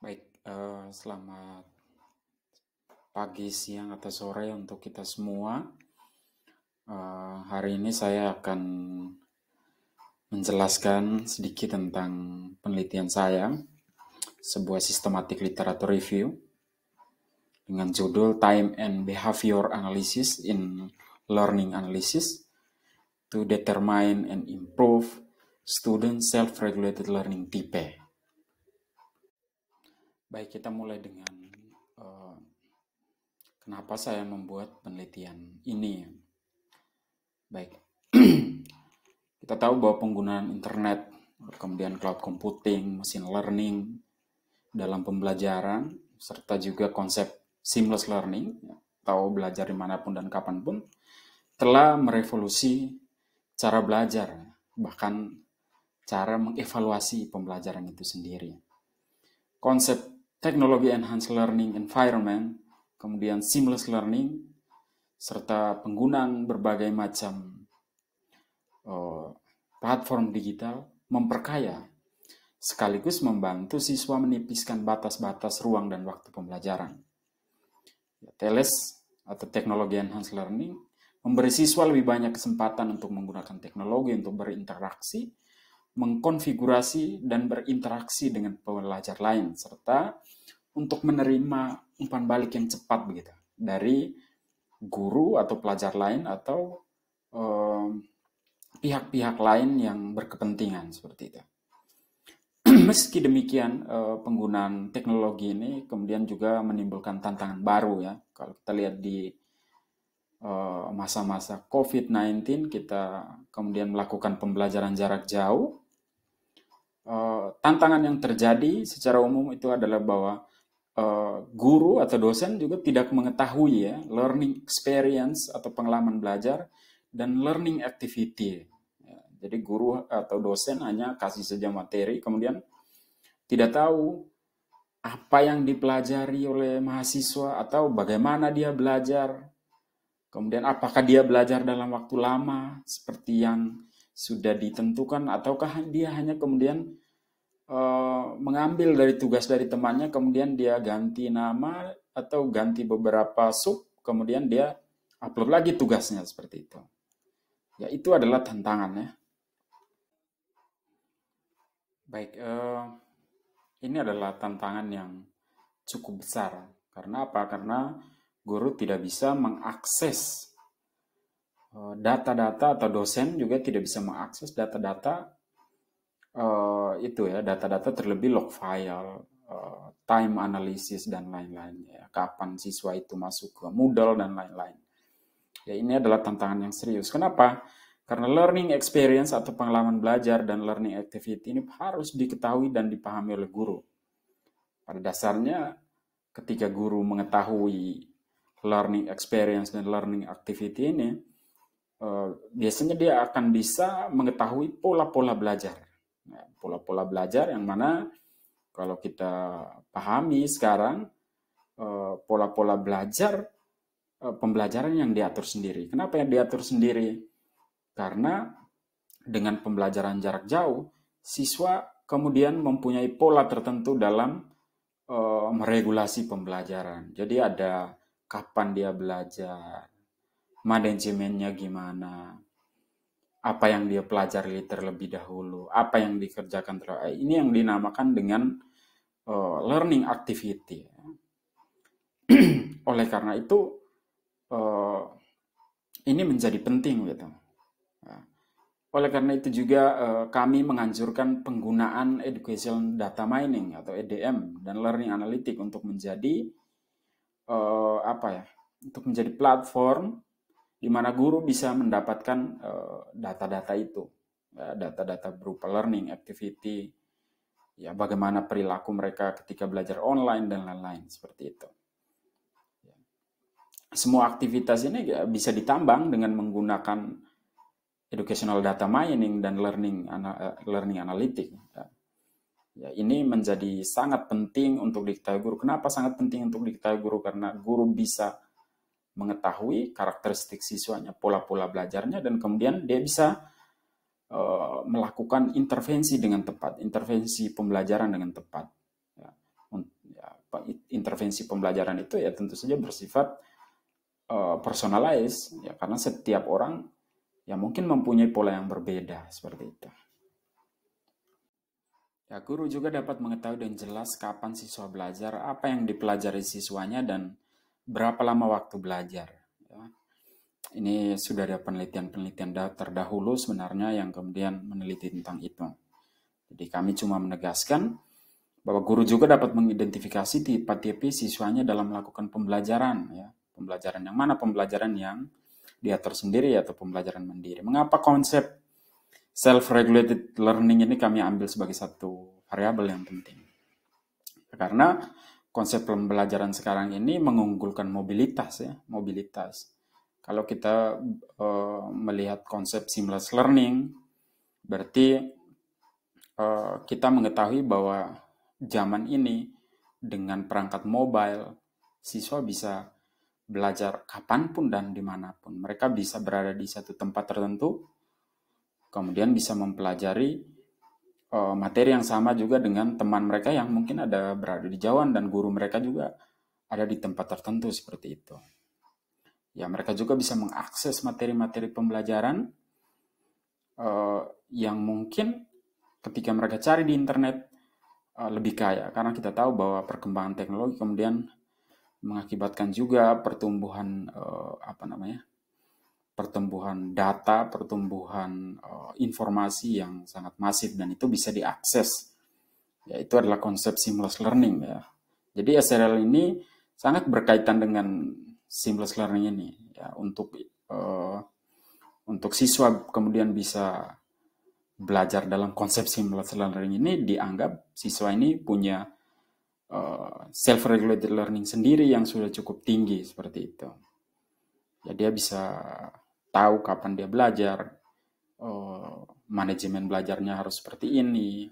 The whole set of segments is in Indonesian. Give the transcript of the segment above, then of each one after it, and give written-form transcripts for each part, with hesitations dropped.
Baik, selamat pagi, siang, atau sore untuk kita semua. Hari ini saya akan menjelaskan sedikit tentang penelitian saya, sebuah systematic literature review dengan judul Time and Behavior Analysis in Learning Analysis to Determine and Improve Student Self-Regulated Learning TIPE. Baik, kita mulai dengan kenapa saya membuat penelitian ini. Baik, kita tahu bahwa penggunaan internet, kemudian cloud computing, machine learning dalam pembelajaran, serta juga konsep seamless learning, atau belajar dimanapun dan kapanpun, telah merevolusi cara belajar, bahkan cara mengevaluasi pembelajaran itu sendiri. Konsep teknologi enhanced learning environment, kemudian seamless learning, serta penggunaan berbagai macam platform digital memperkaya sekaligus membantu siswa menipiskan batas-batas ruang dan waktu pembelajaran. TELES atau teknologi enhanced learning memberi siswa lebih banyak kesempatan untuk menggunakan teknologi untuk berinteraksi, mengkonfigurasi dan berinteraksi dengan pembelajar lain, serta untuk menerima umpan balik yang cepat begitu dari guru atau pelajar lain atau pihak-pihak lain yang berkepentingan seperti itu. Meski demikian, penggunaan teknologi ini kemudian juga menimbulkan tantangan baru ya. Kalau kita lihat di masa-masa COVID-19, kita kemudian melakukan pembelajaran jarak jauh. Tantangan yang terjadi secara umum itu adalah bahwa guru atau dosen juga tidak mengetahui ya learning experience atau pengalaman belajar dan learning activity. Jadi guru atau dosen hanya kasih saja materi, kemudian tidak tahu apa yang dipelajari oleh mahasiswa atau bagaimana dia belajar. Kemudian apakah dia belajar dalam waktu lama seperti yang sudah ditentukan ataukah dia hanya kemudian mengambil dari tugas dari temannya, kemudian dia ganti nama atau ganti beberapa sub, kemudian dia upload lagi tugasnya seperti itu. Ya, itu adalah tantangannya. Baik, ini adalah tantangan yang cukup besar. Karena apa? Karena guru tidak bisa mengakses data-data atau dosen juga tidak bisa mengakses data-data itu ya, data-data terlebih log file, time analysis dan lain-lain ya. Kapan siswa itu masuk ke Moodle dan lain-lain. Ya, ini adalah tantangan yang serius. Kenapa? Karena learning experience atau pengalaman belajar dan learning activity ini harus diketahui dan dipahami oleh guru. Pada dasarnya, ketika guru mengetahui learning experience dan learning activity ini, biasanya dia akan bisa mengetahui pola-pola belajar. Pola-pola belajar yang mana kalau kita pahami sekarang, pola-pola belajar pembelajaran yang diatur sendiri. Kenapa yang diatur sendiri? Karena dengan pembelajaran jarak jauh, siswa kemudian mempunyai pola tertentu dalam meregulasi pembelajaran. Jadi ada kapan dia belajar, manajemennya gimana, apa yang dia pelajari terlebih dahulu, apa yang dikerjakan terlebih. Ini yang dinamakan dengan learning activity. Oleh karena itu, ini menjadi penting gitu. Oleh karena itu juga kami menganjurkan penggunaan education data mining atau EDM dan learning analytic untuk menjadi untuk menjadi platform di mana guru bisa mendapatkan data-data itu, data-data berupa learning activity, ya bagaimana perilaku mereka ketika belajar online dan lain-lain seperti itu. Semua aktivitas ini bisa ditambang dengan menggunakan educational data mining dan learning analytic. Ya, ini menjadi sangat penting untuk diketahui guru. Kenapa sangat penting untuk diketahui guru? Karena guru bisa mengetahui karakteristik siswanya, pola-pola belajarnya, dan kemudian dia bisa melakukan intervensi dengan tepat, intervensi pembelajaran dengan tepat, ya, intervensi pembelajaran itu ya tentu saja bersifat personalized, ya, karena setiap orang ya mungkin mempunyai pola yang berbeda seperti itu. Ya, guru juga dapat mengetahui dengan jelas kapan siswa belajar, apa yang dipelajari siswanya, dan berapa lama waktu belajar. Ya. Ini sudah ada penelitian-penelitian terdahulu sebenarnya yang kemudian meneliti tentang itu. Jadi kami cuma menegaskan bahwa guru juga dapat mengidentifikasi tipe-tipe siswanya dalam melakukan pembelajaran. Ya. Pembelajaran yang mana? Pembelajaran yang diatur sendiri atau pembelajaran mandiri. Mengapa konsep self-regulated learning ini kami ambil sebagai satu variabel yang penting? Karena konsep pembelajaran sekarang ini mengunggulkan mobilitas, ya, mobilitas. Kalau kita melihat konsep seamless learning, berarti kita mengetahui bahwa zaman ini dengan perangkat mobile, siswa bisa belajar kapanpun dan dimanapun. Mereka bisa berada di satu tempat tertentu, kemudian bisa mempelajari materi yang sama juga dengan teman mereka yang mungkin ada berada di jauhan, dan guru mereka juga ada di tempat tertentu seperti itu. Ya, mereka juga bisa mengakses materi-materi pembelajaran yang mungkin ketika mereka cari di internet lebih kaya, karena kita tahu bahwa perkembangan teknologi kemudian mengakibatkan juga pertumbuhan pertumbuhan data, pertumbuhan informasi yang sangat masif, dan itu bisa diakses. Ya, itu adalah konsep seamless learning, ya. Jadi SRL ini sangat berkaitan dengan seamless learning ini, ya, untuk siswa kemudian bisa belajar dalam konsep seamless learning ini, dianggap siswa ini punya self-regulated learning sendiri yang sudah cukup tinggi seperti itu. Ya, dia bisa tahu kapan dia belajar, manajemen belajarnya harus seperti ini,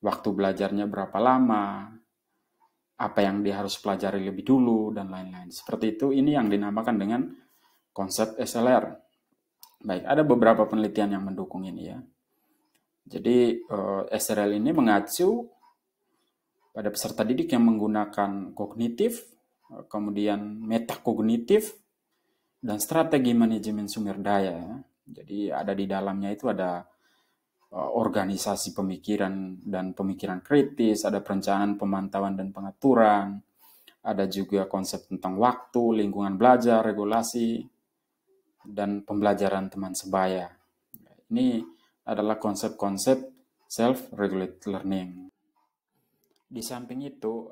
waktu belajarnya berapa lama, apa yang dia harus pelajari lebih dulu, dan lain-lain. Seperti itu, ini yang dinamakan dengan konsep SLR. Baik, ada beberapa penelitian yang mendukung ini, ya. Jadi SRL ini mengacu pada peserta didik yang menggunakan kognitif, kemudian metakognitif, dan strategi manajemen sumber daya. Jadi ada di dalamnya itu ada organisasi pemikiran dan pemikiran kritis, ada perencanaan, pemantauan, dan pengaturan, ada juga konsep tentang waktu, lingkungan belajar, regulasi, dan pembelajaran teman sebaya. Ini adalah konsep-konsep self-regulated learning. Di samping itu,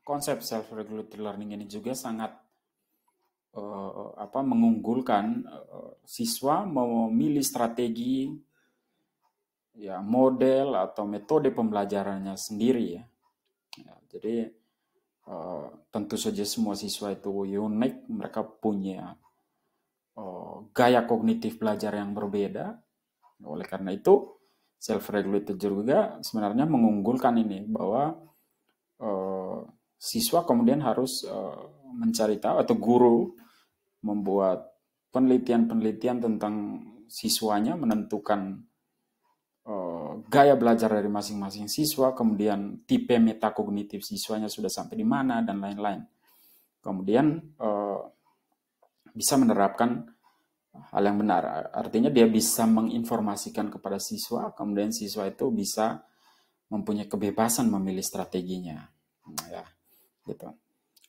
konsep self-regulated learning ini juga sangat mengunggulkan siswa memilih strategi, ya, model atau metode pembelajarannya sendiri, ya. Ya, jadi tentu saja semua siswa itu unik, mereka punya gaya kognitif belajar yang berbeda. Oleh karena itu self-regulated juga sebenarnya mengunggulkan ini, bahwa siswa kemudian harus mencari tahu, atau guru membuat penelitian-penelitian tentang siswanya, menentukan gaya belajar dari masing-masing siswa, kemudian tipe metakognitif siswanya sudah sampai di mana, dan lain-lain. Kemudian bisa menerapkan hal yang benar. Artinya dia bisa menginformasikan kepada siswa, kemudian siswa itu bisa mempunyai kebebasan memilih strateginya. Ya, gitu.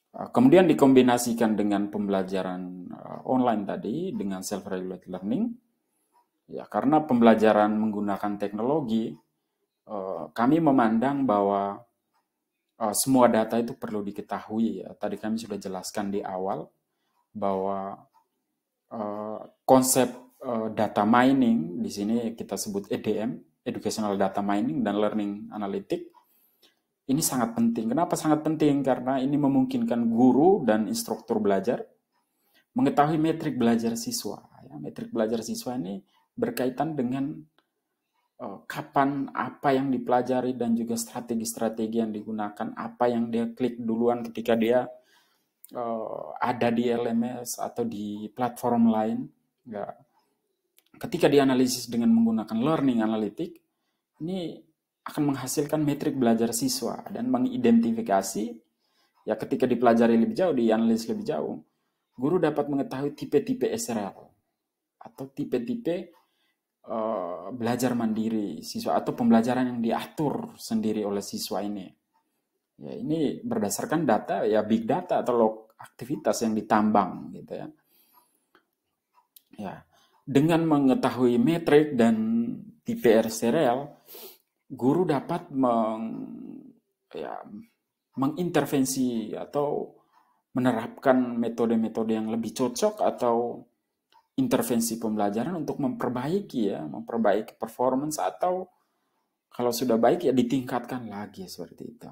Kemudian dikombinasikan dengan pembelajaran online tadi dengan self-regulated learning. Ya, karena pembelajaran menggunakan teknologi, kami memandang bahwa semua data itu perlu diketahui, ya. Tadi kami sudah jelaskan di awal bahwa konsep data mining, di sini kita sebut EDM, Educational Data Mining, dan Learning Analytics, ini sangat penting. Kenapa sangat penting? Karena ini memungkinkan guru dan instruktur belajar mengetahui metrik belajar siswa. Ya, metrik belajar siswa ini berkaitan dengan kapan apa yang dipelajari, dan juga strategi-strategi yang digunakan, apa yang dia klik duluan ketika dia ada di LMS atau di platform lain. Ya. Ketika dianalisis dengan menggunakan learning analytics, ini akan menghasilkan metrik belajar siswa dan mengidentifikasi, Ya ketika dipelajari lebih jauh, dianalisis lebih jauh, guru dapat mengetahui tipe-tipe SRL atau tipe-tipe belajar mandiri siswa atau pembelajaran yang diatur sendiri oleh siswa ini. Ya, ini berdasarkan data, ya big data atau log aktivitas yang ditambang gitu ya. Ya, dengan mengetahui metrik dan tipe SRL, guru dapat mengintervensi atau menerapkan metode-metode yang lebih cocok atau intervensi pembelajaran untuk memperbaiki performance, atau kalau sudah baik ya ditingkatkan lagi seperti itu.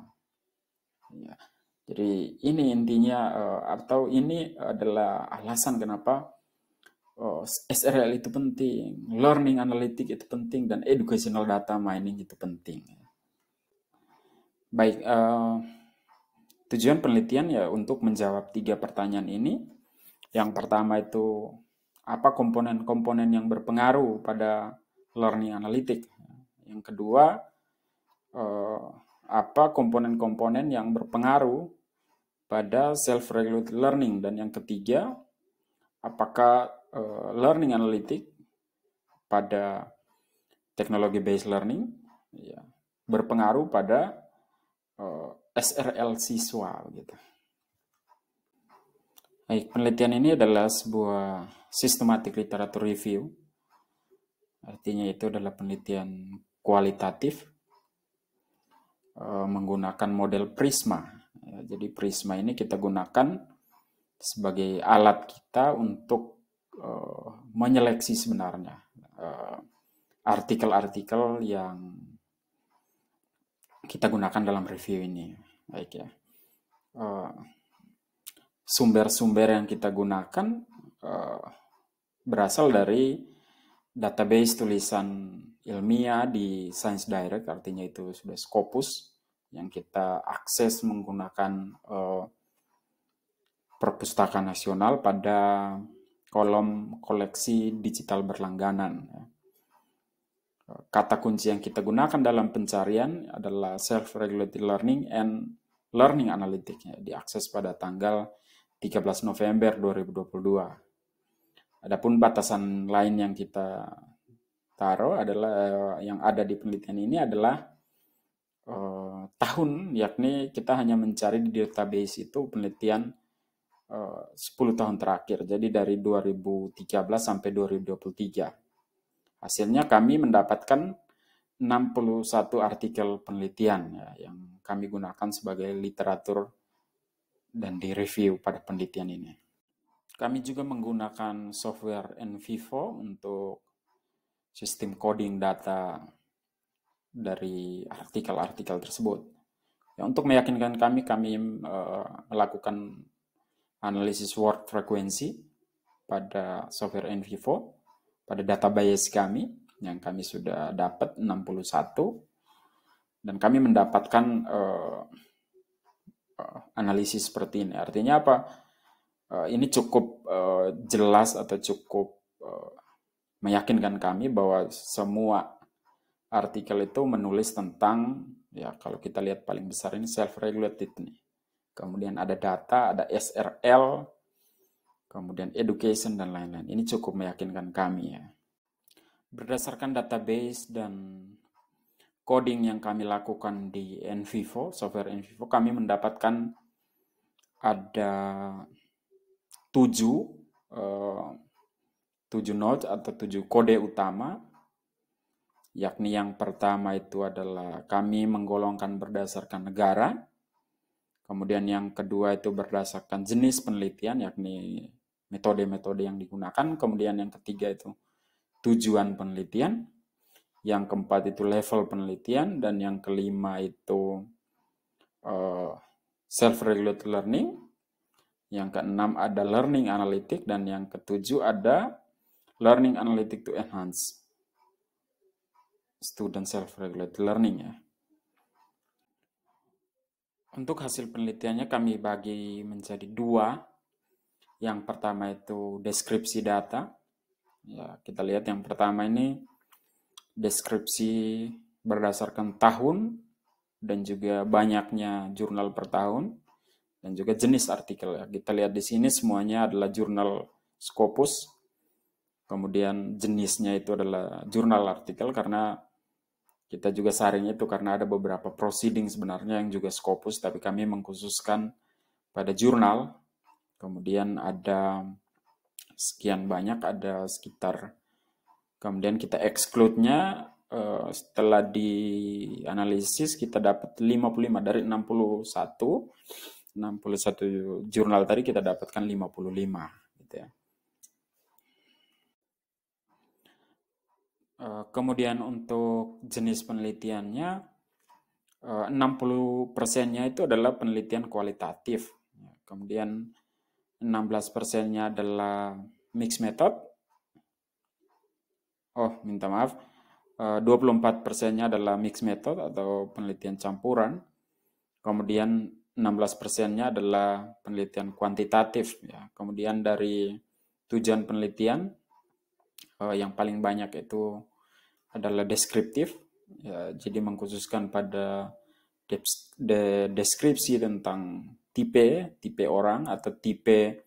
Ya. Jadi ini intinya atau ini adalah alasan kenapa SRL itu penting, learning analytic itu penting, dan educational data mining itu penting. Baik, tujuan penelitian ya untuk menjawab 3 pertanyaan ini. Yang pertama itu, apa komponen-komponen yang berpengaruh pada learning analytic? Yang kedua, apa komponen-komponen yang berpengaruh pada self-regulated learning? Dan yang ketiga, apakah learning analytic pada teknologi based learning ya, berpengaruh pada SRL siswa gitu. Baik, penelitian ini adalah sebuah systematic literature review. Artinya itu adalah penelitian kualitatif menggunakan model Prisma. Ya, jadi Prisma ini kita gunakan sebagai alat kita untuk menyeleksi sebenarnya artikel-artikel yang kita gunakan dalam review ini. Baik ya. Sumber-sumber yang kita gunakan berasal dari database tulisan ilmiah di Science Direct, artinya itu sudah Scopus, yang kita akses menggunakan Perpustakaan Nasional pada kolom koleksi digital berlangganan. Kata kunci yang kita gunakan dalam pencarian adalah self-regulated learning and learning analytics, ya, diakses pada tanggal 13 November 2022. Adapun batasan lain yang kita taruh adalah yang ada di penelitian ini adalah tahun, yakni kita hanya mencari di database itu penelitian 10 tahun terakhir, jadi dari 2013 sampai 2023. Hasilnya kami mendapatkan 61 artikel penelitian ya, yang kami gunakan sebagai literatur dan direview pada penelitian ini. Kami juga menggunakan software NVivo untuk sistem coding data dari artikel-artikel tersebut. Ya, untuk meyakinkan kami melakukan analisis word frequency pada software NVivo, pada database kami, yang kami sudah dapat 61, dan kami mendapatkan analisis seperti ini. Artinya apa? Ini cukup jelas atau cukup meyakinkan kami bahwa semua artikel itu menulis tentang, ya kalau kita lihat paling besar ini self-regulated nih. Kemudian ada data, ada SRL, kemudian education dan lain-lain. Ini cukup meyakinkan kami ya. Berdasarkan database dan coding yang kami lakukan di NVivo, software NVivo, kami mendapatkan ada 7 node atau 7 kode utama, yakni yang pertama itu adalah kami menggolongkan berdasarkan negara, kemudian yang kedua itu berdasarkan jenis penelitian, yakni metode-metode yang digunakan, kemudian yang ketiga itu tujuan penelitian, yang keempat itu level penelitian, dan yang kelima itu self-regulated learning, yang keenam ada learning analytic, dan yang ketujuh ada learning analytic to enhance student self-regulated learning ya. Untuk hasil penelitiannya kami bagi menjadi 2. Yang pertama itu deskripsi data. Ya, kita lihat yang pertama ini deskripsi berdasarkan tahun dan juga banyaknya jurnal per tahun. dan juga jenis artikel. Ya. Kita lihat di sini semuanya adalah jurnal Scopus, kemudian jenisnya itu adalah jurnal artikel karena kita juga saring itu karena ada beberapa proceeding sebenarnya yang juga Scopus, tapi kami mengkhususkan pada jurnal. Kemudian ada sekian banyak, ada sekitar, kemudian kita exclude-nya setelah dianalisis kita dapat 55 dari 61 jurnal tadi kita dapatkan 55 gitu ya. Kemudian untuk jenis penelitiannya 60%-nya itu adalah penelitian kualitatif. Kemudian 16%-nya adalah mixed method. Oh, minta maaf. 24%-nya adalah mixed method atau penelitian campuran. Kemudian 16%-nya adalah penelitian kuantitatif. Ya. Kemudian dari tujuan penelitian, yang paling banyak itu adalah deskriptif. Ya, jadi mengkhususkan pada deskripsi tentang tipe orang atau tipe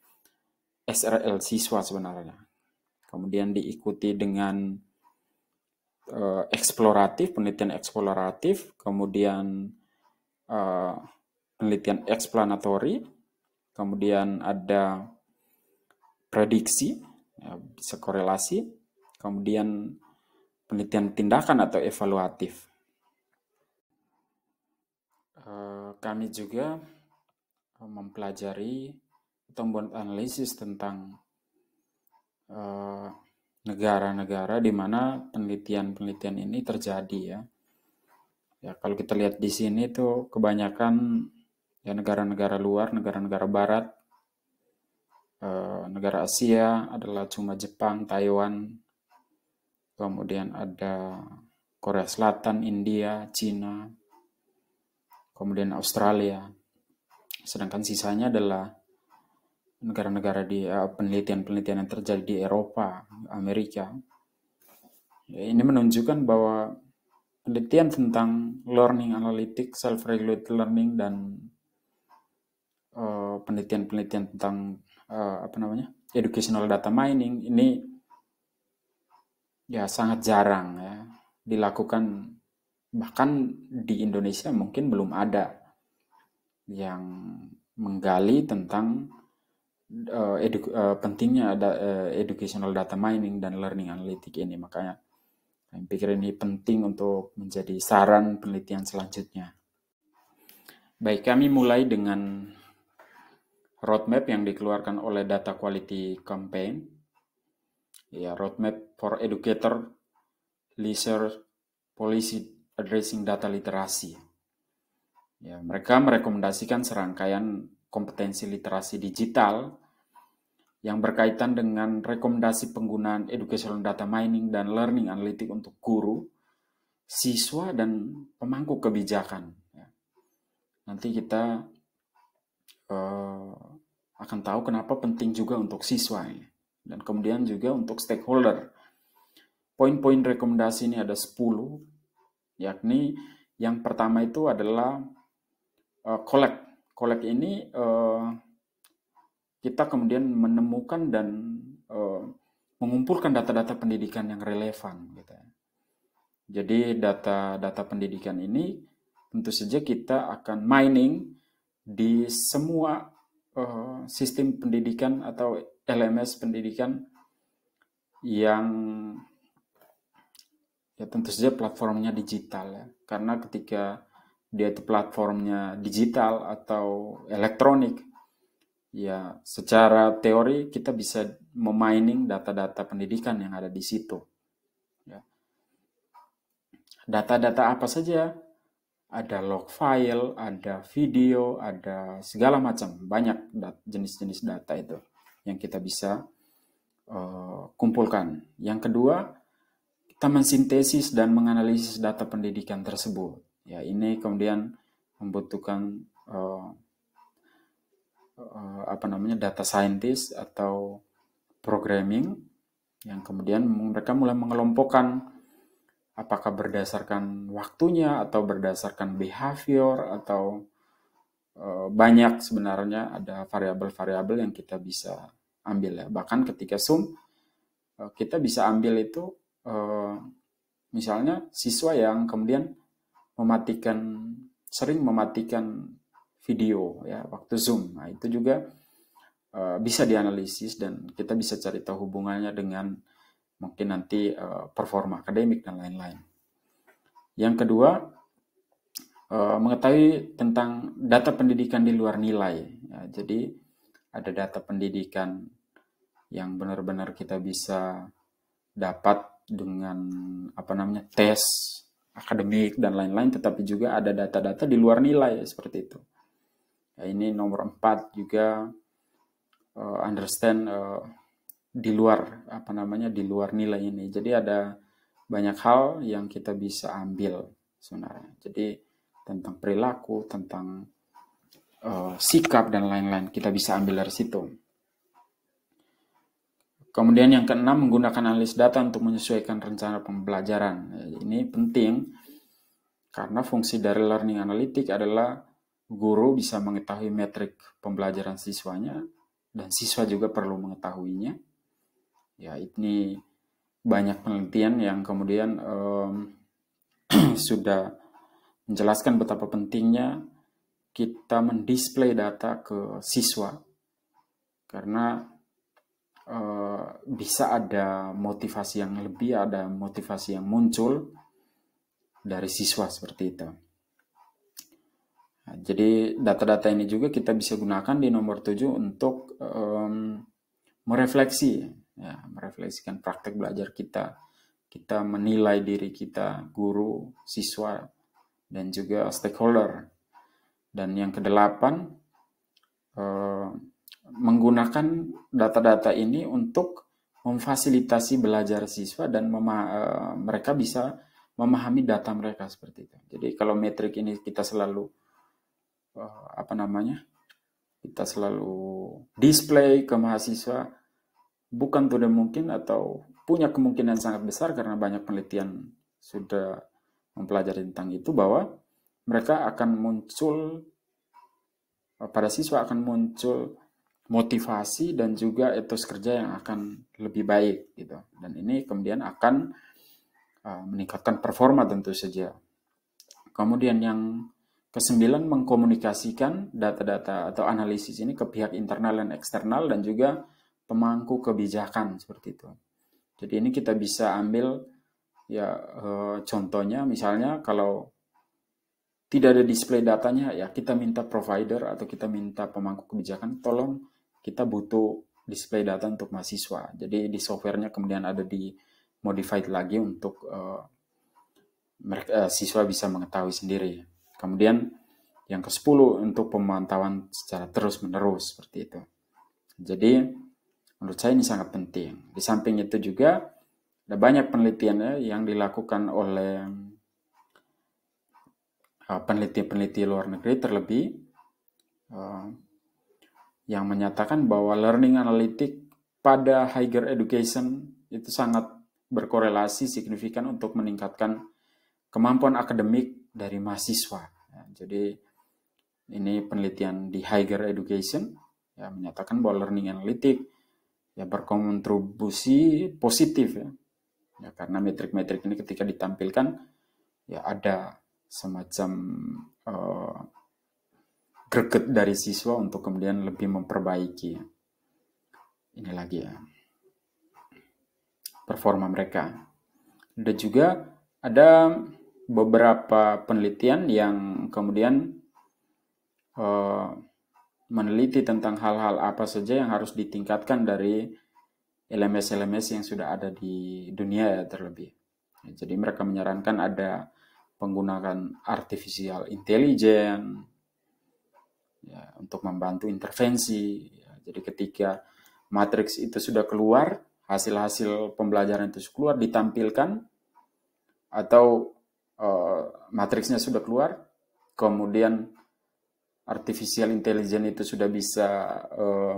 SRL siswa sebenarnya. Kemudian diikuti dengan eksploratif, penelitian eksploratif, kemudian penelitian explanatory, kemudian ada prediksi, ya, bisa korelasi, kemudian penelitian tindakan atau evaluatif. Kami juga mempelajari atau membuat analisis tentang negara-negara di mana penelitian-penelitian ini terjadi ya. Ya kalau kita lihat di sini tuh kebanyakan ya negara-negara luar, negara-negara barat, negara Asia adalah cuma Jepang, Taiwan, kemudian ada Korea Selatan, India, Cina, kemudian Australia. Sedangkan sisanya adalah negara-negara di penelitian-penelitian yang terjadi di Eropa, Amerika. Ya, ini menunjukkan bahwa penelitian tentang learning analytics, self-regulated learning, dan penelitian-penelitian tentang educational data mining ini ya sangat jarang ya dilakukan. Bahkan di Indonesia mungkin belum ada yang menggali tentang pentingnya ada educational data mining dan learning analytics ini. Makanya saya pikir ini penting untuk menjadi saran penelitian selanjutnya. Baik, kami mulai dengan roadmap yang dikeluarkan oleh Data Quality Campaign. Ya, roadmap for educator leisure policy addressing data literacy. Ya, mereka merekomendasikan serangkaian kompetensi literasi digital yang berkaitan dengan rekomendasi penggunaan educational data mining dan learning analytics untuk guru, siswa, dan pemangku kebijakan. Ya. Nanti kita akan tahu kenapa penting juga untuk siswa ini. Dan kemudian juga untuk stakeholder. Poin-poin rekomendasi ini ada 10, yakni yang pertama itu adalah collect. Collect ini kita kemudian menemukan dan mengumpulkan data-data pendidikan yang relevan. Gitu. Jadi data-data pendidikan ini tentu saja kita akan mining di semua sistem pendidikan atau LMS pendidikan yang ya tentu saja platformnya digital ya. Karena ketika dia itu platformnya digital atau elektronik, ya secara teori kita bisa memining data-data pendidikan yang ada di situ. Ya. Data-data apa saja? Ada log file, ada video, ada segala macam, banyak jenis-jenis data itu yang kita bisa kumpulkan. Yang kedua, kita mensintesis dan menganalisis data pendidikan tersebut. Ya, ini kemudian membutuhkan data scientist atau programming yang kemudian mereka mulai mengelompokkan apakah berdasarkan waktunya atau berdasarkan behavior atau banyak sebenarnya ada variabel-variabel yang kita bisa ambil ya. Bahkan ketika Zoom kita bisa ambil itu misalnya siswa yang kemudian sering mematikan video ya waktu Zoom. Nah, itu juga bisa dianalisis dan kita bisa cari tahu hubungannya dengan mungkin nanti performa akademik dan lain-lain. Yang kedua, mengetahui tentang data pendidikan di luar nilai. Ya, jadi ada data pendidikan yang benar-benar kita bisa dapat dengan tes akademik dan lain-lain, tetapi juga ada data-data di luar nilai seperti itu. Ya, ini nomor 4 juga understand di luar di luar nilai ini. Jadi ada banyak hal yang kita bisa ambil sebenarnya. Jadi tentang perilaku, tentang sikap dan lain-lain kita bisa ambil dari situ. Kemudian yang keenam, menggunakan analis data untuk menyesuaikan rencana pembelajaran. Ini penting karena fungsi dari learning analytic adalah guru bisa mengetahui metrik pembelajaran siswanya dan siswa juga perlu mengetahuinya. Ya, ini banyak penelitian yang kemudian sudah menjelaskan betapa pentingnya kita mendisplay data ke siswa karena bisa ada motivasi yang lebih, ada motivasi yang muncul dari siswa seperti itu. Nah, jadi data-data ini juga kita bisa gunakan di nomor 7 untuk merefleksikan praktek belajar kita. Kita menilai diri kita, guru, siswa, dan juga stakeholder. Dan yang kedelapan, menggunakan data-data ini untuk memfasilitasi belajar siswa dan mereka bisa memahami data mereka seperti itu. Jadi kalau metrik ini kita selalu kita selalu display ke mahasiswa, bukan tidak mungkin atau punya kemungkinan sangat besar karena banyak penelitian sudah mempelajari tentang itu bahwa mereka akan muncul pada siswa akan muncul motivasi dan juga etos kerja yang akan lebih baik gitu. Dan ini kemudian akan meningkatkan performa tentu saja. Kemudian yang ke-9, mengkomunikasikan data-data atau analisis ini ke pihak internal dan eksternal dan juga pemangku kebijakan seperti itu. Jadi ini kita bisa ambil ya contohnya misalnya kalau tidak ada display datanya ya kita minta provider atau kita minta pemangku kebijakan tolong kita butuh display data untuk mahasiswa. Jadi di softwarenya kemudian ada di modified lagi untuk siswa bisa mengetahui sendiri. Kemudian yang ke-10 untuk pemantauan secara terus-menerus seperti itu. Jadi menurut saya ini sangat penting. Di samping itu juga ada banyak penelitian yang dilakukan oleh peneliti-peneliti luar negeri terlebih yang menyatakan bahwa learning analytic pada higher education itu sangat berkorelasi signifikan untuk meningkatkan kemampuan akademik dari mahasiswa. Ya, jadi ini penelitian di higher education ya, menyatakan bahwa learning analytic ya, berkontribusi positif ya, karena metrik-metrik ini ketika ditampilkan ya ada semacam greget dari siswa untuk kemudian lebih memperbaiki ini lagi ya performa mereka. Dan juga ada beberapa penelitian yang kemudian meneliti tentang hal-hal apa saja yang harus ditingkatkan dari LMS-LMS yang sudah ada di dunia ya terlebih. Jadi mereka menyarankan ada penggunaan artificial intelligence ya, untuk membantu intervensi. Ya, jadi ketika matriks itu sudah keluar, hasil-hasil pembelajaran itu keluar, ditampilkan, atau matriksnya sudah keluar, kemudian artificial intelligence itu sudah bisa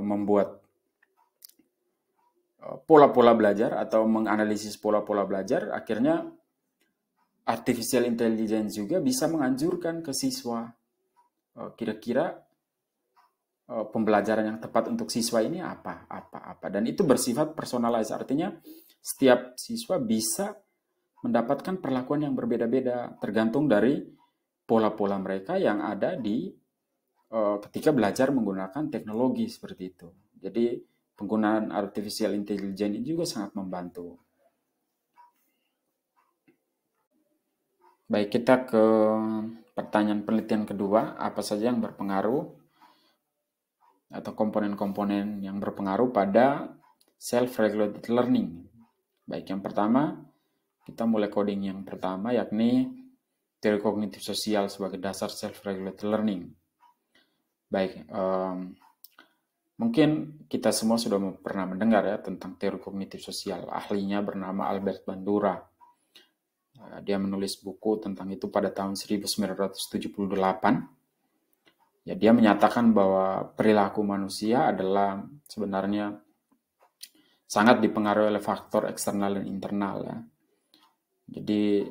membuat pola-pola belajar atau menganalisis pola-pola belajar, akhirnya artificial intelligence juga bisa menganjurkan ke siswa kira-kira pembelajaran yang tepat untuk siswa ini apa. Dan itu bersifat personalized, artinya setiap siswa bisa mendapatkan perlakuan yang berbeda-beda tergantung dari pola-pola mereka yang ada di ketika belajar menggunakan teknologi seperti itu. Jadi penggunaan artificial intelligence ini juga sangat membantu. Baik, kita ke pertanyaan penelitian kedua, apa saja yang berpengaruh atau komponen-komponen yang berpengaruh pada self-regulated learning. Baik, yang pertama, kita mulai coding yang pertama, yakni teori kognitif sosial sebagai dasar self-regulated learning. Baik, mungkin kita semua sudah pernah mendengar ya tentang teori kognitif sosial. Ahlinya bernama Albert Bandura. Dia menulis buku tentang itu pada tahun 1978. Ya, dia menyatakan bahwa perilaku manusia adalah sebenarnya sangat dipengaruhi oleh faktor eksternal dan internal ya. Jadi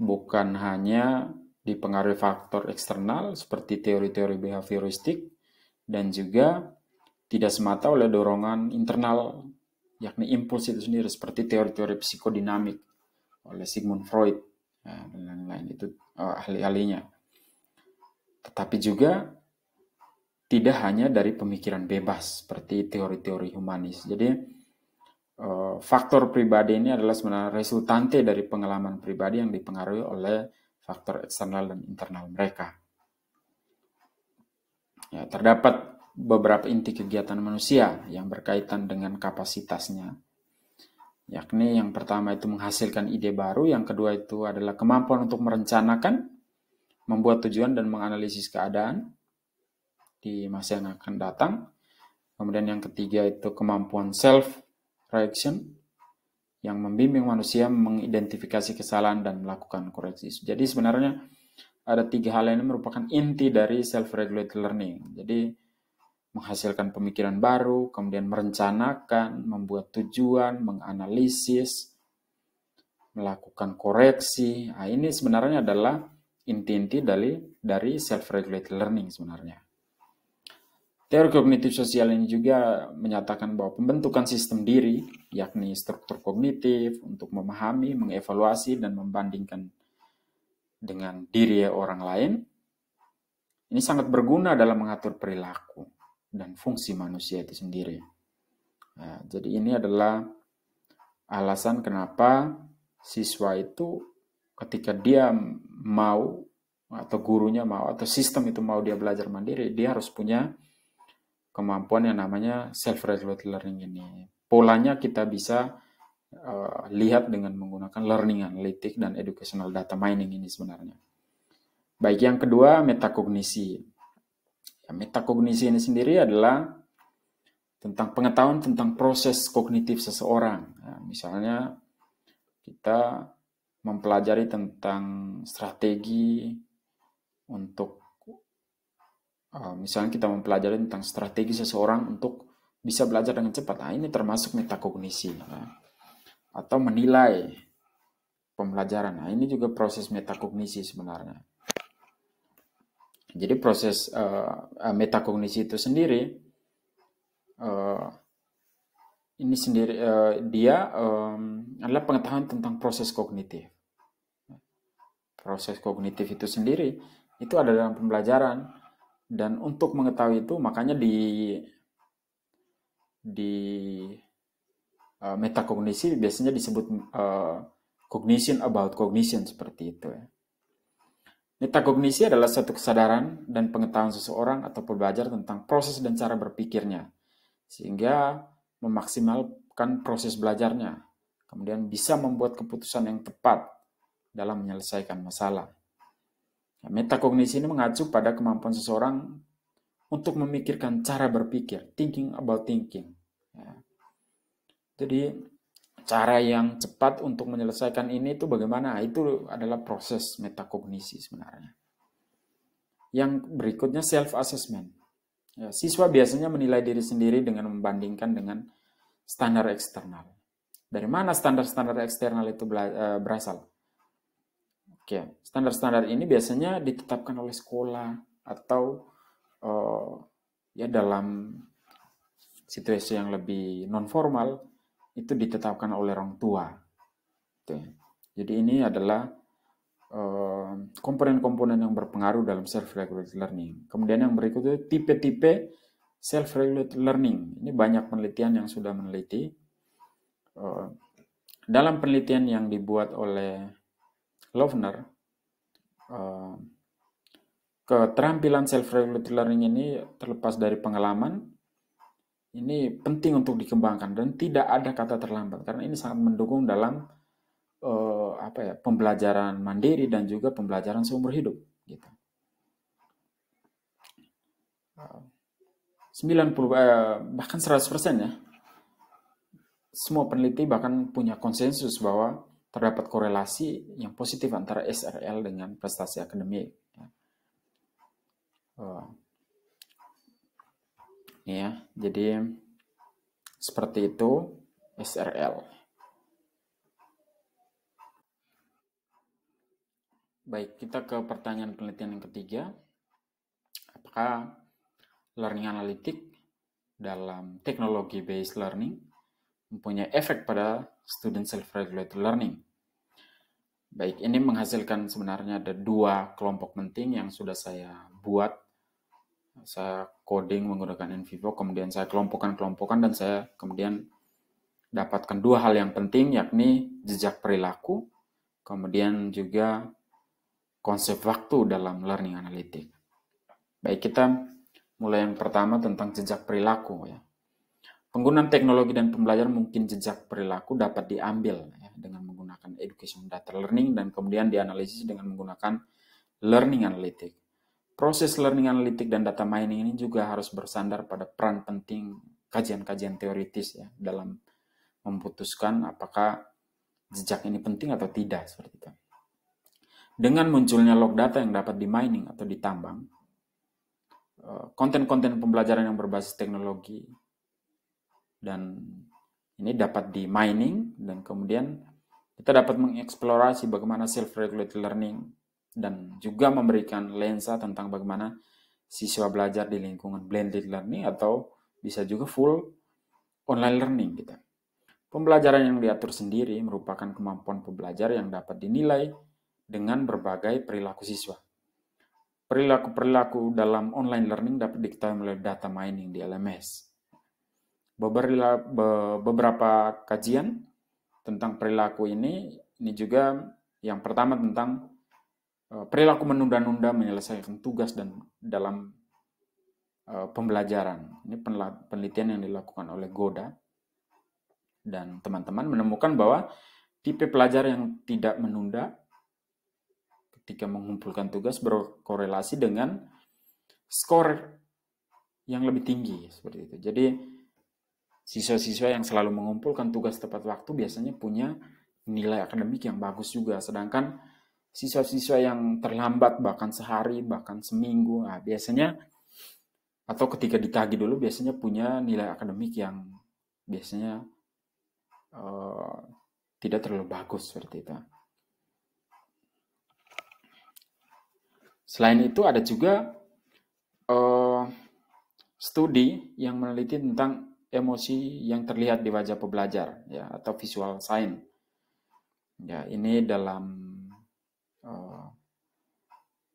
bukan hanya dipengaruhi faktor eksternal seperti teori-teori behavioristik dan juga tidak semata oleh dorongan internal yakni impuls itu sendiri seperti teori-teori psikodinamik oleh Sigmund Freud ya, dan lain-lain itu ahli-ahlinya. Tetapi juga tidak hanya dari pemikiran bebas seperti teori-teori humanis. Jadi faktor pribadi ini adalah sebenarnya resultante dari pengalaman pribadi yang dipengaruhi oleh faktor eksternal dan internal mereka. Ya, terdapat beberapa inti kegiatan manusia yang berkaitan dengan kapasitasnya. Yakni yang pertama itu menghasilkan ide baru, yang kedua itu adalah kemampuan untuk merencanakan, membuat tujuan dan menganalisis keadaan di masa yang akan datang. Kemudian yang ketiga itu kemampuan self-reaction yang membimbing manusia mengidentifikasi kesalahan dan melakukan koreksi. Jadi sebenarnya ada tiga hal ini merupakan inti dari self-regulated learning. Jadi menghasilkan pemikiran baru, kemudian merencanakan, membuat tujuan, menganalisis, melakukan koreksi. Nah, ini sebenarnya adalah inti-inti dari self-regulated learning sebenarnya. Teori kognitif sosial ini juga menyatakan bahwa pembentukan sistem diri, yakni struktur kognitif untuk memahami, mengevaluasi, dan membandingkan dengan diri orang lain, ini sangat berguna dalam mengatur perilaku dan fungsi manusia itu sendiri. Nah, jadi ini adalah alasan kenapa siswa itu ketika dia mau, atau gurunya mau, atau sistem itu mau dia belajar mandiri, dia harus punya kemampuan yang namanya self-regulated learning ini. Polanya kita bisa lihat dengan menggunakan learning analytic dan educational data mining ini sebenarnya. Baik, yang kedua metakognisi. Ya, metakognisi ini sendiri adalah tentang pengetahuan tentang proses kognitif seseorang. Ya, misalnya kita mempelajari tentang strategi untuk misalnya kita mempelajari tentang strategi seseorang untuk bisa belajar dengan cepat. Nah, ini termasuk metakognisi. Ya. Atau menilai pembelajaran. Nah, ini juga proses metakognisi sebenarnya. Jadi proses metakognisi itu sendiri, ini sendiri dia adalah pengetahuan tentang proses kognitif. Proses kognitif itu sendiri itu ada dalam pembelajaran. Dan untuk mengetahui itu, makanya di metakognisi biasanya disebut cognition about cognition seperti itu ya. Metakognisi adalah suatu kesadaran dan pengetahuan seseorang atau pembelajar tentang proses dan cara berpikirnya, sehingga memaksimalkan proses belajarnya, kemudian bisa membuat keputusan yang tepat dalam menyelesaikan masalah. Metakognisi ini mengacu pada kemampuan seseorang untuk memikirkan cara berpikir, thinking about thinking. Ya. Jadi cara yang cepat untuk menyelesaikan ini itu bagaimana? Itu adalah proses metakognisi sebenarnya. Yang berikutnya self-assessment. Ya, siswa biasanya menilai diri sendiri dengan membandingkan dengan standar eksternal. Dari mana standar-standar eksternal itu berasal? Oke, standar-standar ini biasanya ditetapkan oleh sekolah atau ya dalam situasi yang lebih non formal itu ditetapkan oleh orang tua. Jadi ini adalah komponen-komponen yang berpengaruh dalam self-regulated learning. Kemudian yang berikutnya tipe-tipe self-regulated learning. Ini banyak penelitian yang sudah meneliti. Dalam penelitian yang dibuat oleh Lovner, keterampilan self-regulated learning ini terlepas dari pengalaman, ini penting untuk dikembangkan dan tidak ada kata terlambat karena ini sangat mendukung dalam pembelajaran mandiri dan juga pembelajaran seumur hidup. Gitu. 90 bahkan 100% ya. Semua peneliti bahkan punya konsensus bahwa terdapat korelasi yang positif antara SRL dengan prestasi akademik. Ya, jadi seperti itu SRL. Baik, kita ke pertanyaan penelitian yang ketiga. Apakah learning analytic dalam teknologi based learning mempunyai efek pada student self-regulated learning? Baik, ini menghasilkan sebenarnya ada 2 kelompok penting yang sudah saya buat. Saya coding menggunakan NVivo, kemudian saya kelompokkan dan saya kemudian dapatkan 2 hal yang penting, yakni jejak perilaku, kemudian juga konsep waktu dalam learning analytic. Baik, kita mulai yang pertama tentang jejak perilaku. Ya. Penggunaan teknologi dan pembelajaran mungkin jejak perilaku dapat diambil ya, dengan menggunakan education data learning dan kemudian dianalisis dengan menggunakan learning analytic. Proses learning analytic dan data mining ini juga harus bersandar pada peran penting kajian-kajian teoritis ya, dalam memutuskan apakah jejak ini penting atau tidak, seperti itu. Dengan munculnya log data yang dapat di-mining atau ditambang, konten-konten pembelajaran yang berbasis teknologi dan ini dapat di-mining dan kemudian kita dapat mengeksplorasi bagaimana self-regulated learning dan juga memberikan lensa tentang bagaimana siswa belajar di lingkungan blended learning atau bisa juga full online learning gitu. Pembelajaran yang diatur sendiri merupakan kemampuan pembelajar yang dapat dinilai dengan berbagai perilaku siswa. Perilaku-perilaku dalam online learning dapat diketahui melalui data mining di LMS. Beberapa kajian tentang perilaku ini juga yang pertama tentang perilaku menunda-nunda menyelesaikan tugas dan dalam pembelajaran. Ini penelitian yang dilakukan oleh Goda dan teman-teman menemukan bahwa tipe pelajar yang tidak menunda ketika mengumpulkan tugas berkorelasi dengan skor yang lebih tinggi seperti itu. Jadi siswa-siswa yang selalu mengumpulkan tugas tepat waktu biasanya punya nilai akademik yang bagus juga, sedangkan siswa-siswa yang terlambat bahkan sehari bahkan seminggu, biasanya atau ketika ditagih dulu biasanya punya nilai akademik yang biasanya tidak terlalu bagus seperti itu. Selain itu ada juga studi yang meneliti tentang emosi yang terlihat di wajah pembelajar ya, atau visual sign. Ya, ini dalam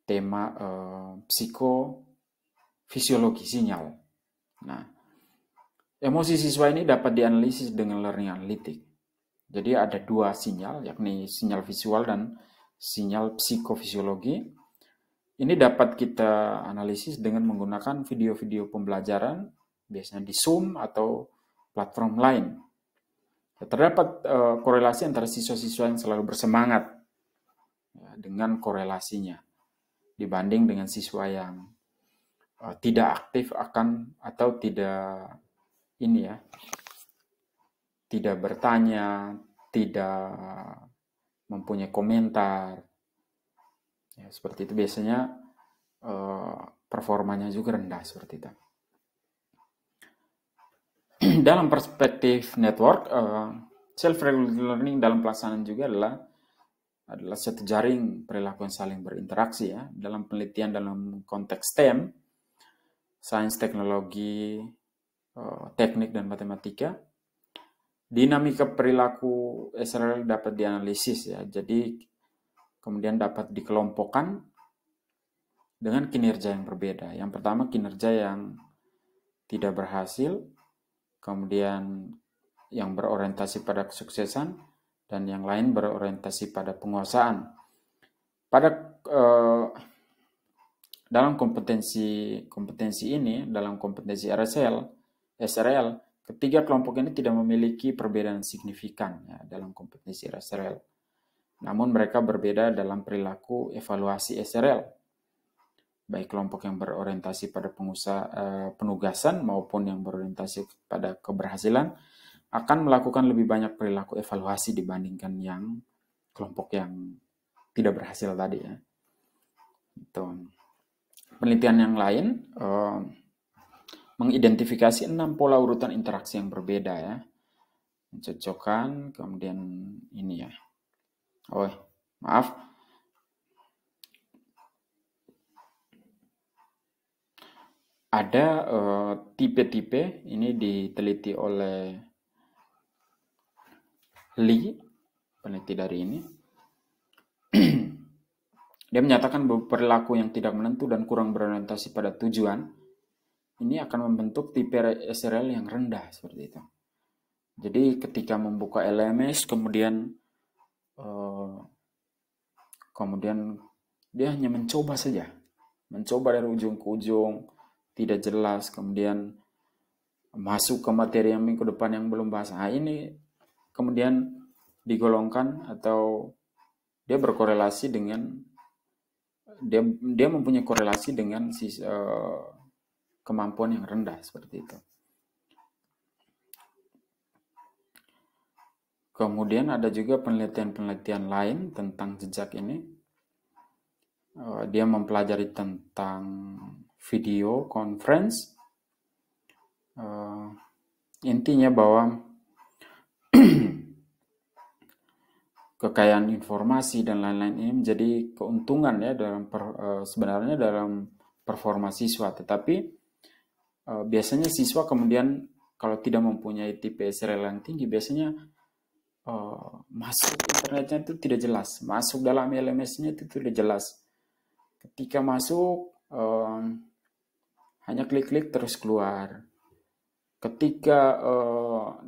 tema psikofisiologi sinyal. Nah, emosi siswa ini dapat dianalisis dengan learning analytic. Jadi ada 2 sinyal, yakni sinyal visual dan sinyal psikofisiologi. Ini dapat kita analisis dengan menggunakan video-video pembelajaran, biasanya di Zoom atau platform lain. Terdapat korelasi antara siswa-siswa yang selalu bersemangat ya, dengan korelasinya dibanding dengan siswa yang tidak aktif akan atau tidak tidak bertanya, tidak mempunyai komentar. Ya, seperti itu biasanya performanya juga rendah seperti itu. Dalam perspektif network, self-regulated learning dalam pelaksanaan juga adalah satu jaring perilaku yang saling berinteraksi ya. Dalam penelitian dalam konteks STEM, sains, teknologi, teknik, dan matematika. Dinamika perilaku SRL dapat dianalisis ya. Jadi kemudian dapat dikelompokkan dengan kinerja yang berbeda. Yang pertama kinerja yang tidak berhasil, kemudian yang berorientasi pada kesuksesan, dan yang lain berorientasi pada penguasaan. Dalam kompetensi ini, dalam kompetensi SRL, ketiga kelompok ini tidak memiliki perbedaan signifikan ya, dalam kompetensi SRL. Namun mereka berbeda dalam perilaku evaluasi SRL. Baik kelompok yang berorientasi pada penugasan maupun yang berorientasi pada keberhasilan akan melakukan lebih banyak perilaku evaluasi dibandingkan yang kelompok yang tidak berhasil tadi ya. Itu. Penelitian yang lain mengidentifikasi 6 pola urutan interaksi yang berbeda ya. Mencocokkan, kemudian ini ya. Maaf. Ada tipe-tipe, ini diteliti oleh Lee, peneliti dari ini. Dia menyatakan bahwa perilaku yang tidak menentu dan kurang berorientasi pada tujuan ini akan membentuk tipe SRL yang rendah seperti itu. Jadi ketika membuka LMS kemudian dia hanya mencoba saja, mencoba dari ujung ke ujung, tidak jelas, kemudian masuk ke materi yang minggu depan yang belum bahas. Nah, ini kemudian digolongkan atau dia berkorelasi dengan dia mempunyai korelasi dengan kemampuan yang rendah seperti itu. Kemudian ada juga penelitian-penelitian lain tentang jejak ini. Dia mempelajari tentang video conference. Intinya bahwa kekayaan informasi dan lain-lain ini menjadi keuntungan ya sebenarnya dalam performa siswa, tetapi biasanya siswa kemudian kalau tidak mempunyai tipe SRL yang tinggi biasanya masuk internetnya itu tidak jelas, masuk dalam LMS-nya itu tidak jelas. Ketika masuk hanya klik-klik terus keluar. Ketika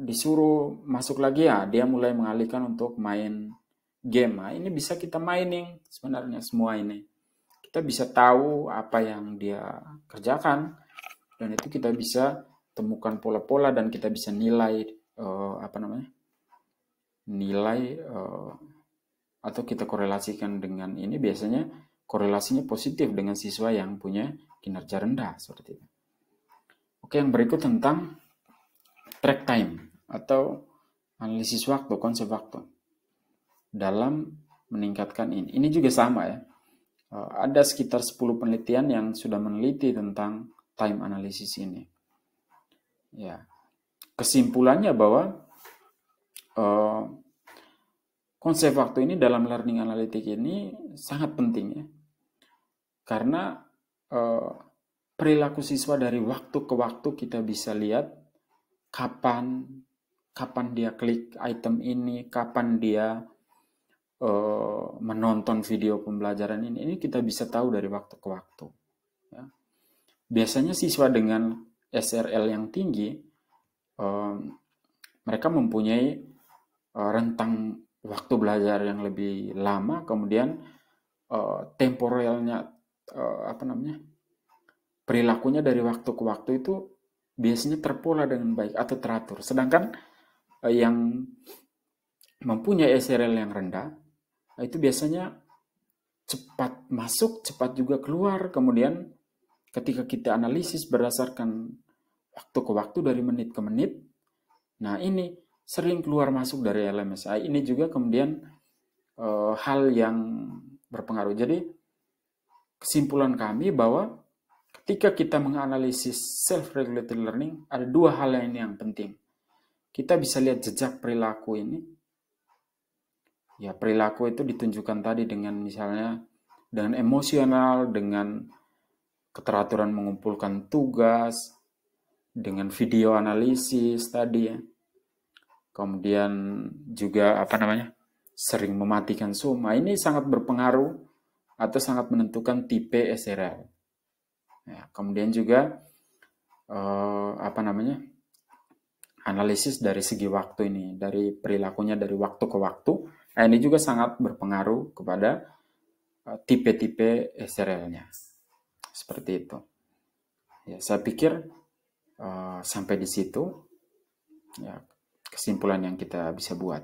disuruh masuk lagi ya dia mulai mengalihkan untuk main game. Nah, ini bisa kita mining sebenarnya semua ini. Kita bisa tahu apa yang dia kerjakan dan itu kita bisa temukan pola-pola dan kita bisa nilai atau kita korelasikan dengan ini. Biasanya korelasinya positif dengan siswa yang punya kinerja rendah seperti itu. Oke, yang berikut tentang track time atau analisis waktu, konsep waktu dalam meningkatkan ini. Ini juga sama ya. Ada sekitar 10 penelitian yang sudah meneliti tentang time analysis ini. Ya. Kesimpulannya bahwa konsep waktu ini dalam learning analytic ini sangat penting ya. Karena perilaku siswa dari waktu ke waktu kita bisa lihat kapan dia klik item ini, kapan dia menonton video pembelajaran ini kita bisa tahu dari waktu ke waktu. Ya. Biasanya siswa dengan SRL yang tinggi, mereka mempunyai rentang waktu belajar yang lebih lama, kemudian temporalnya perilakunya dari waktu ke waktu itu biasanya terpola dengan baik atau teratur. Sedangkan yang mempunyai SRL yang rendah itu biasanya cepat masuk, cepat juga keluar. Kemudian ketika kita analisis berdasarkan waktu ke waktu dari menit ke menit, nah ini sering keluar masuk dari LMS. Ini juga kemudian hal yang berpengaruh. Jadi kesimpulan kami bahwa ketika kita menganalisis self-regulated learning, ada 2 hal yang penting. Kita bisa lihat jejak perilaku ini. Ya, perilaku itu ditunjukkan tadi dengan misalnya dengan emosional, dengan keteraturan mengumpulkan tugas, dengan video analisis tadi ya. Kemudian juga sering mematikan suma. Ini sangat berpengaruh atau sangat menentukan tipe SRL. Ya, kemudian juga analisis dari segi waktu ini, dari perilakunya dari waktu ke waktu. Nah, ini juga sangat berpengaruh kepada tipe-tipe SRL-nya. Seperti itu. Ya, saya pikir sampai di situ ya kesimpulan yang kita bisa buat.